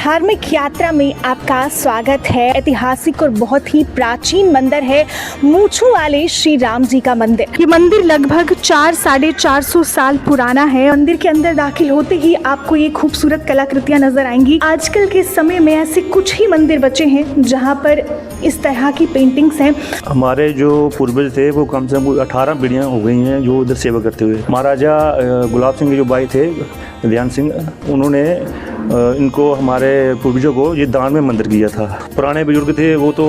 धार्मिक यात्रा में आपका स्वागत है। ऐतिहासिक और बहुत ही प्राचीन मंदिर है मूछू वाले श्री राम जी का मंदिर। ये मंदिर लगभग 400-450 साल पुराना है। मंदिर के अंदर दाखिल होते ही आपको ये खूबसूरत कलाकृतियां नजर आएंगी। आजकल के समय में ऐसे कुछ ही मंदिर बचे हैं जहाँ पर इस तरह की पेंटिंग्स हैं। हमारे जो पूर्वज थे वो कम से कम 18 पीढ़ियाँ हो गई हैं जो उधर सेवा करते हुए। महाराजा गुलाब सिंह के जो भाई थे ध्यान सिंह, उन्होंने इनको हमारे पूर्वजों को ये दान में मंदिर किया था। पुराने बुजुर्ग थे वो तो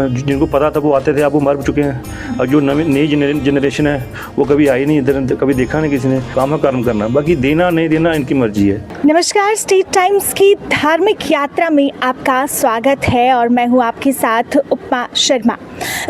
जिनको पता था वो आते थे, अब वो मर चुके हैं। और जो नई जनरेशन है वो कभी आई नहीं इधर, कभी देखा नहीं किसी ने। काम कर्म करना, बाकी देना नहीं देना इनकी मर्जी है। नमस्कार, स्टेट टाइम्स की धार्मिक यात्रा में आपका स्वागत है और मैं हूँ आपके साथ उपमा शर्मा।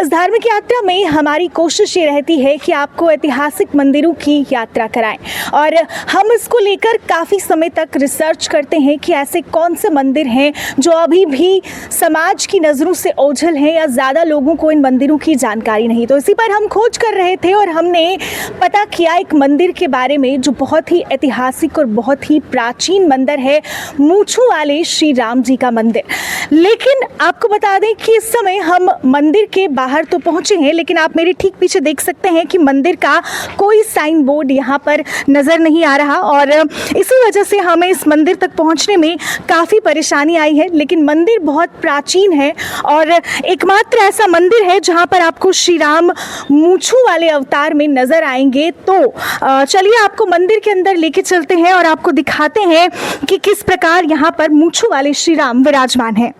इस धार्मिक यात्रा में हमारी कोशिश ये रहती है कि आपको ऐतिहासिक मंदिरों की यात्रा कराएं और हम इसको लेकर काफ़ी समय तक रिसर्च करते हैं कि ऐसे कौन से मंदिर हैं जो अभी भी समाज की नज़रों से ओझल हैं या ज़्यादा लोगों को इन मंदिरों की जानकारी नहीं। तो इसी पर हम खोज कर रहे थे और हमने पता किया एक मंदिर के बारे में जो बहुत ही ऐतिहासिक और बहुत ही प्राचीन मंदिर है, मूछू वाले श्री राम जी का मंदिर। लेकिन आपको बता दें कि इस समय हम मंदिर के बाहर तो पहुंचे हैं, लेकिन आप मेरे ठीक पीछे देख सकते हैं कि मंदिर का कोई साइन बोर्ड यहाँ पर नज़र नहीं आ रहा और इसी वजह से हमें इस मंदिर तक पहुंचने में काफ़ी परेशानी आई है। लेकिन मंदिर बहुत प्राचीन है और एकमात्र ऐसा मंदिर है जहाँ पर आपको श्री राम मूछू वाले अवतार में नज़र आएंगे। तो चलिए आपको मंदिर के अंदर लेके चलते हैं और आपको दिखाते हैं कि किस प्रकार यहाँ पर मूछू वाले श्री राम विराजमान हैं।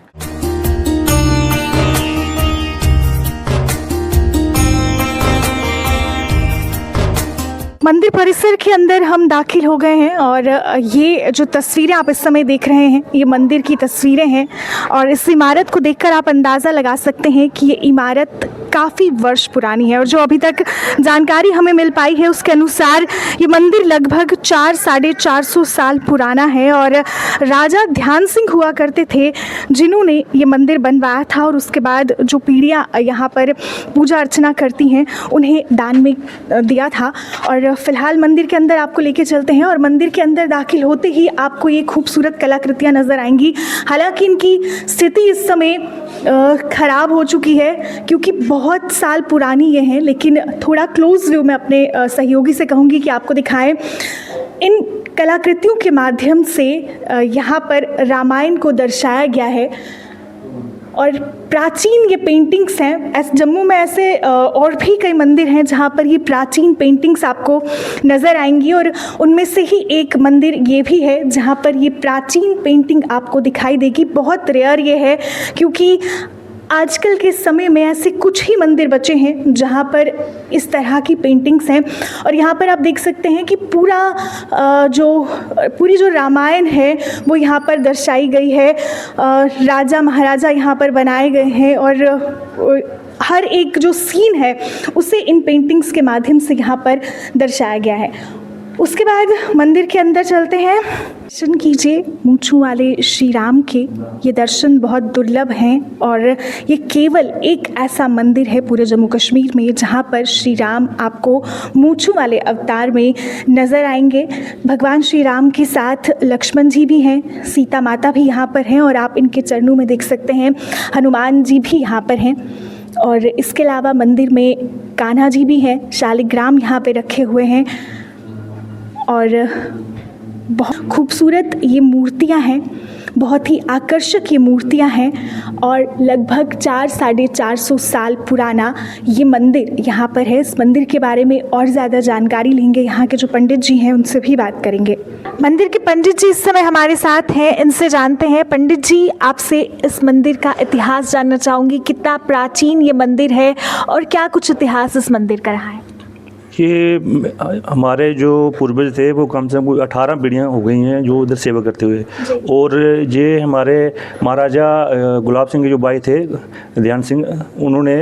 मंदिर परिसर के अंदर हम दाखिल हो गए हैं और ये जो तस्वीरें आप इस समय देख रहे हैं ये मंदिर की तस्वीरें हैं और इस इमारत को देखकर आप अंदाज़ा लगा सकते हैं कि ये इमारत काफ़ी वर्ष पुरानी है और जो अभी तक जानकारी हमें मिल पाई है उसके अनुसार ये मंदिर लगभग 400-450 साल पुराना है और राजा ध्यान सिंह हुआ करते थे जिन्होंने ये मंदिर बनवाया था और उसके बाद जो पीढ़ियाँ यहाँ पर पूजा अर्चना करती हैं उन्हें दान में दिया था। और फिलहाल मंदिर के अंदर आपको लेके चलते हैं और मंदिर के अंदर दाखिल होते ही आपको ये खूबसूरत कलाकृतियाँ नज़र आएंगी। हालांकि इनकी स्थिति इस समय ख़राब हो चुकी है क्योंकि बहुत साल पुरानी ये हैं, लेकिन थोड़ा क्लोज व्यू में अपने सहयोगी से कहूँगी कि आपको दिखाएं। इन कलाकृतियों के माध्यम से यहाँ पर रामायण को दर्शाया गया है और प्राचीन ये पेंटिंग्स हैं। जम्मू में ऐसे और भी कई मंदिर हैं जहाँ पर ये प्राचीन पेंटिंग्स आपको नज़र आएंगी और उनमें से ही एक मंदिर ये भी है जहाँ पर ये प्राचीन पेंटिंग आपको दिखाई देगी। बहुत रेयर ये है क्योंकि आजकल के समय में ऐसे कुछ ही मंदिर बचे हैं जहाँ पर इस तरह की पेंटिंग्स हैं और यहाँ पर आप देख सकते हैं कि पूरी जो रामायण है वो यहाँ पर दर्शाई गई है। राजा महाराजा यहाँ पर बनाए गए हैं और हर एक जो सीन है उसे इन पेंटिंग्स के माध्यम से यहाँ पर दर्शाया गया है। उसके बाद मंदिर के अंदर चलते हैं। दर्शन कीजिए मूछू वाले श्री राम के। ये दर्शन बहुत दुर्लभ हैं और ये केवल एक ऐसा मंदिर है पूरे जम्मू कश्मीर में जहाँ पर श्री राम आपको मूछू वाले अवतार में नज़र आएंगे। भगवान श्री राम के साथ लक्ष्मण जी भी हैं, सीता माता भी यहाँ पर हैं और आप इनके चरणों में देख सकते हैं हनुमान जी भी यहाँ पर हैं। और इसके अलावा मंदिर में कान्हा जी भी हैं, शालिग्राम यहाँ पर रखे हुए हैं और बहुत खूबसूरत ये मूर्तियाँ हैं, बहुत ही आकर्षक ये मूर्तियाँ हैं और लगभग 400-450 साल पुराना ये मंदिर यहाँ पर है। इस मंदिर के बारे में और ज़्यादा जानकारी लेंगे, यहाँ के जो पंडित जी हैं उनसे भी बात करेंगे। मंदिर के पंडित जी इस समय हमारे साथ हैं, इनसे जानते हैं। पंडित जी, आपसे इस मंदिर का इतिहास जानना चाहूँगी। कितना प्राचीन ये मंदिर है और क्या कुछ इतिहास इस मंदिर का रहा है? ये हमारे जो पूर्वज थे वो कम से कम 18 पीढ़ियाँ हो गई हैं जो उधर सेवा करते हुए। और ये हमारे महाराजा गुलाब सिंह के जो भाई थे ध्यान सिंह, उन्होंने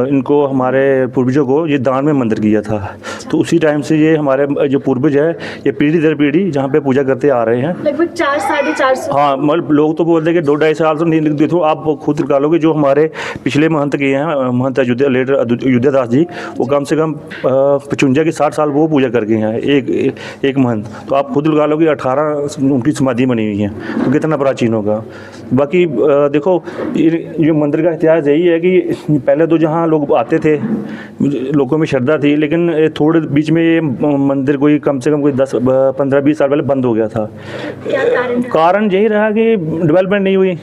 इनको हमारे पूर्वजों को ये दान में मंदिर किया था। तो उसी टाइम से ये हमारे जो पूर्वज है ये पीढ़ी दर पीढ़ी जहाँ पे पूजा करते आ रहे हैं। लगभग 400-450। हाँ, मतलब लोग तो बोलते हैं कि 2-2.5 साल तो नहीं लिखते थे। आप खुद निकालोगे जो हमारे पिछले महंत किए हैं, महंत अयोध्या दास जी, वो कम से कम 55 की 60 साल वो पूजा कर गए हैं, एक महंत। तो आप खुद लगा लो कि 18 उनकी समाधि बनी हुई है, तो कितना प्राचीन होगा। बाकी देखो ये मंदिर का इतिहास यही है कि पहले तो जहाँ लोग आते थे, लोगों में श्रद्धा थी, लेकिन थोड़े बीच में ये मंदिर कोई कम से कम कोई 10-15-20 साल पहले बंद हो गया था। क्या कारण यही रहा कि डेवलपमेंट नहीं हुई,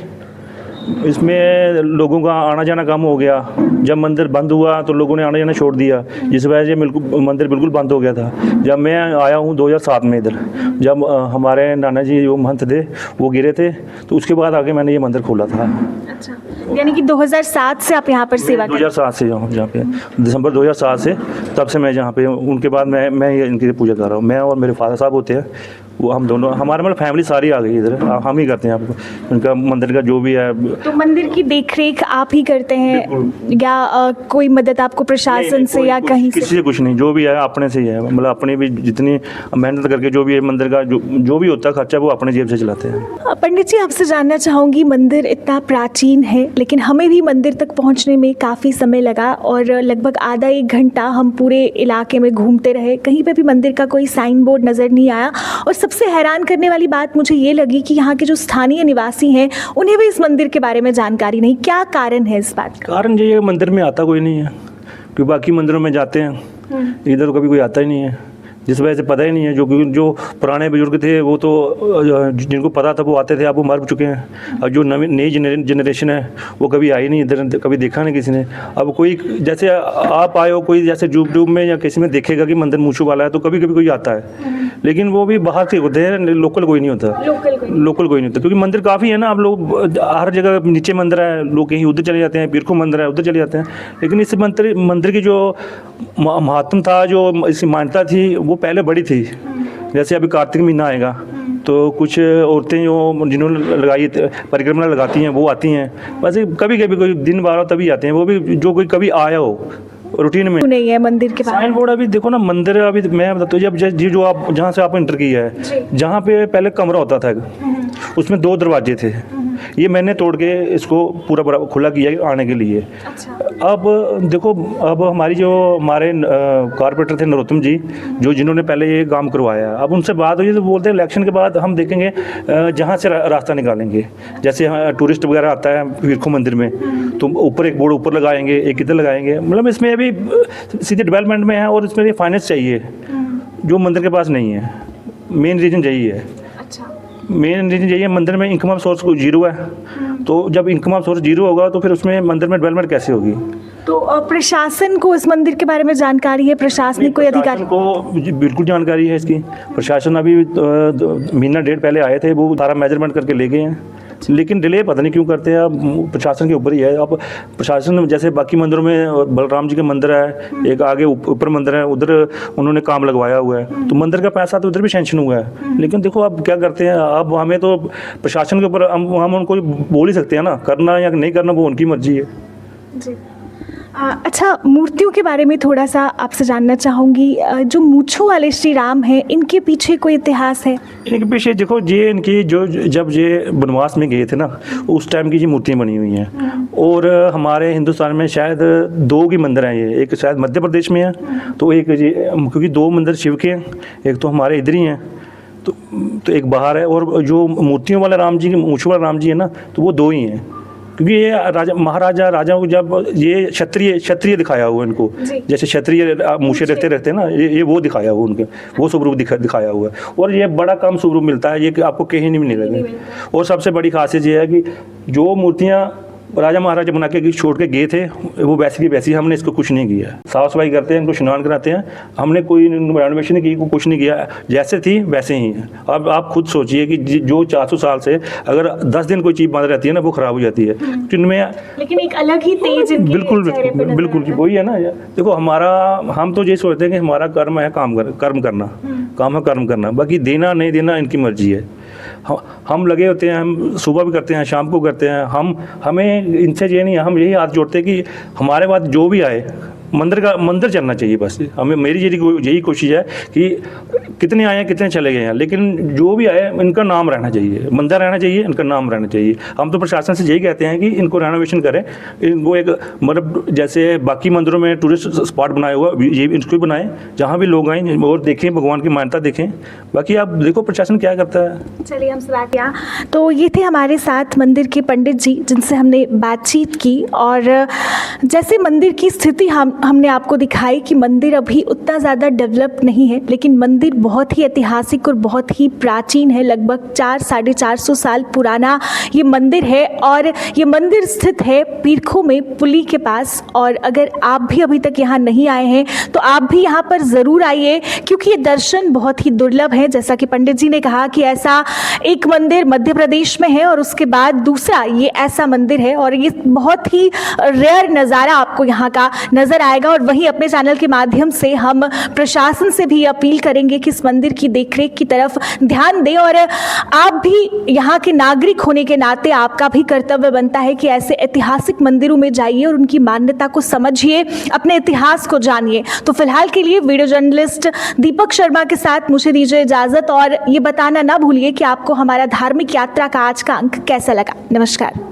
इसमें लोगों का आना जाना कम हो गया। जब मंदिर बंद हुआ तो लोगों ने आना जाना छोड़ दिया, जिस वजह से मंदिर बिल्कुल बंद हो गया था। जब मैं आया हूँ 2007 में इधर, जब हमारे नाना जी जो महंत थे वो गिरे थे, तो उसके बाद आगे मैंने ये मंदिर खोला था। अच्छा, यानी कि 2007 से आप यहाँ पर सेवा कर 2007 से जहाँ पे दिसंबर 2007 से, तब से मैं जहाँ पे, उनके बाद मैं इनकी पूजा कर रहा हूँ। मैं और मेरे फादर साहब होते हैं, वो हम दोनों, हमारे मतलब फैमिली सारी आ गई इधर, हम ही करते हैं आपको उनका मंदिर का जो भी है। तो मंदिर की देखरेख आप ही करते हैं या कोई मदद आपको प्रशासन से या कहीं से? किसी से कुछ नहीं, जो भी है अपने से ही है, मतलब अपने भी जितनी मेहनत करके जो भी है मंदिर का जो भी होता है खर्चा वो अपने जेब से चलाते हैं। पंडित जी, आपसे जानना चाहूँगी, मंदिर इतना प्राचीन है लेकिन हमें भी मंदिर तक पहुँचने में काफ़ी समय लगा और लगभग आधा 1 घंटा हम पूरे इलाके में घूमते रहे, कहीं पे भी मंदिर का कोई साइन बोर्ड नज़र नहीं आया। और सबसे हैरान करने वाली बात मुझे ये लगी कि यहाँ के जो स्थानीय निवासी हैं उन्हें भी इस मंदिर के बारे में जानकारी नहीं। क्या कारण है इस बात का? कारण ये मंदिर में आता कोई नहीं है, क्योंकि बाकी मंदिरों में जाते हैं, इधर कभी कोई आता ही नहीं है, जिस वजह से पता ही नहीं है। जो पुराने बुजुर्ग थे वो तो जिनको पता था वो आते थे, अब वो मर चुके हैं। अब जो नई जनरेशन है वो कभी आई नहीं इधर, कभी देखा नहीं किसी ने। अब कोई जैसे आप आए हो, कोई जैसे यूट्यूब में या किसी में देखेगा कि मंदिर मूछू वाला है, तो कभी कभी कोई आता है, लेकिन वो भी बाहर से होते हैं, लोकल कोई नहीं होता। लोकल कोई नहीं होता, क्योंकि मंदिर काफ़ी है ना। आप लोग हर जगह नीचे मंदिर है, लोग कहीं उधर चले जाते हैं, पीरखो मंदिर है उधर चले जाते हैं, लेकिन इस मंदिर की जो महात्म था, जो इसकी मान्यता थी, वो पहले बड़ी थी। जैसे अभी कार्तिक महीना आएगा तो कुछ औरतें जो जिन्होंने लगाई परिक्रमा लगाती हैं वो आती हैं, वैसे कभी कभी कोई दिन बार तभी आते हैं, वो भी जो कोई कभी आया हो रूटीन में नहीं है मंदिर के साइन बोर्ड। अभी देखो ना मंदिर, अभी मैं बताता हूँ, जब जो आप जहाँ से आप एंटर किया है, जहाँ पे पहले कमरा होता था उसमें 2 दरवाजे थे, ये मैंने तोड़ के इसको पूरा खुला किया आने के लिए। अच्छा। अब देखो, अब हमारे कारपोरेटर थे नरोत्तम जी, जिन्होंने पहले ये काम करवाया, अब उनसे बात हुई तो बोलते हैं इलेक्शन के बाद हम देखेंगे जहाँ से रास्ता निकालेंगे। जैसे टूरिस्ट वगैरह आता है पीरखो मंदिर में, तो ऊपर एक बोर्ड ऊपर लगाएंगे, एक इधर लगाएंगे, मतलब इसमें अभी सीधे डेवलपमेंट में है और इसमें भी फाइनेंस चाहिए जो मंदिर के पास नहीं है। मेन रीज़न यही है। मेन रीज़न यही है, मंदिर में इनकम ऑफ सोर्स जीरो है, तो जब इनकम ऑफ सोर्स जीरो होगा तो फिर उसमें मंदिर में डेवलपमेंट कैसे होगी? तो प्रशासन को इस मंदिर के बारे में जानकारी है? प्रशासनिक कोई अधिकारी को बिल्कुल जानकारी है इसकी। प्रशासन अभी महीना 1.5 पहले आए थे, वो सारा मेजरमेंट करके ले गए हैं, लेकिन डिले पता नहीं क्यों करते हैं। अब प्रशासन के ऊपर ही है। अब प्रशासन जैसे बाकी मंदिरों में बलराम जी के मंदिर है, एक आगे ऊपर मंदिर है, उधर उन्होंने काम लगवाया हुआ है, तो मंदिर का पैसा तो उधर भी सेंक्शन हुआ है, लेकिन देखो अब क्या करते हैं। अब हमें तो प्रशासन के ऊपर हम उनको बोल ही सकते हैं ना, करना या नहीं करना वो उनकी मर्जी है जी। अच्छा, मूर्तियों के बारे में थोड़ा सा आपसे जानना चाहूँगी। जो मूंछों वाले श्री राम हैं, इनके पीछे कोई इतिहास है? इनके पीछे देखो, ये इनकी जब ये वनवास में गए थे ना, उस टाइम की ये मूर्तियाँ बनी हुई हैं। और हमारे हिंदुस्तान में शायद 2 की मंदिर हैं ये, एक शायद मध्य प्रदेश में है, तो एक क्योंकि 2 मंदिर शिव के हैं, एक तो हमारे इधर ही हैं, तो एक बाहर है। और जो मूर्तियों वाले राम जी, मूंछों वाले राम जी है ना, तो वो 2 ही हैं, क्योंकि ये राजाओं को जब ये क्षत्रिय दिखाया हुआ इनको, जैसे क्षत्रिय मूछे रहते हैं ना, ये वो दिखाया हुआ उनके, वो स्वरूप दिखाया हुआ है। और ये बड़ा कम स्वरूप मिलता है, ये आपको कहीं नहीं मिलेगा। और सबसे बड़ी खासियत ये है कि जो मूर्तियाँ राजा महाराजा बना के छोड़ के गए थे, वो वैसी की वैसी, हमने इसको कुछ नहीं किया। साफ सफाई करते हैं, इनको स्नान कराते हैं, हमने कोई रेनोवेशन नहीं की, कुछ नहीं किया, जैसे थी वैसे ही है। अब आप खुद सोचिए कि जो 400 साल से अगर 10 दिन कोई चीज़ बंद रहती है ना, वो ख़राब हो जाती है। इनमें लेकिन एक अलग ही तेज बिल्कुल वही है ना। देखो हम तो ये सोचते हैं कि हमारा कर्म है कर्म करना, बाकी देना नहीं देना इनकी मर्जी है। हम लगे होते हैं, हम सुबह भी करते हैं, शाम को करते हैं, हमें इनसे ये नहीं है, हम यही हाथ जोड़ते हैं कि हमारे बाद जो भी आए मंदिर चलना चाहिए बस। हमें मेरी यही कोशिश है कि कितने आए हैं कितने चले गए हैं, लेकिन जो भी आए इनका नाम रहना चाहिए, मंदिर रहना चाहिए, इनका नाम रहना चाहिए। हम तो प्रशासन से यही कहते हैं कि इनको रेनोवेशन करें, इनको एक मतलब जैसे बाकी मंदिरों में टूरिस्ट स्पॉट बनाया हुआ ये इनको भी बनाएं, जहाँ भी लोग आएँ और देखें, भगवान की मान्यता देखें। बाकी आप देखो प्रशासन क्या करता है। चलिए हमसे बात किया। तो ये थे हमारे साथ मंदिर के पंडित जी जिनसे हमने बातचीत की, और जैसे मंदिर की स्थिति हमने आपको दिखाई कि मंदिर अभी उतना ज़्यादा डेवलप नहीं है, लेकिन मंदिर बहुत ही ऐतिहासिक और बहुत ही प्राचीन है। लगभग 400-450 साल पुराना ये मंदिर है, और ये मंदिर स्थित है पीरखों में पुली के पास। और अगर आप भी अभी तक यहाँ नहीं आए हैं तो आप भी यहाँ पर ज़रूर आइए, क्योंकि ये दर्शन बहुत ही दुर्लभ है। जैसा कि पंडित जी ने कहा कि ऐसा एक मंदिर मध्य प्रदेश में है और उसके बाद दूसरा ये ऐसा मंदिर है, और ये बहुत ही रेयर नज़ारा आपको यहाँ का नज़र आएगा। और वहीं अपने चैनल के माध्यम से हम प्रशासन से भी अपील करेंगे कि इस मंदिर की देखरेख की तरफ ध्यान दें, और आप भी यहाँ के नागरिक होने के नाते आपका भी कर्तव्य बनता है कि ऐसे ऐतिहासिक मंदिरों में जाइए और उनकी मान्यता को समझिए, अपने इतिहास को जानिए। तो फिलहाल के लिए वीडियो जर्नलिस्ट दीपक शर्मा के साथ मुझे दीजिए इजाज़त, और ये बताना ना भूलिए कि आपको हमारा धार्मिक यात्रा का आज का अंक कैसा लगा। नमस्कार।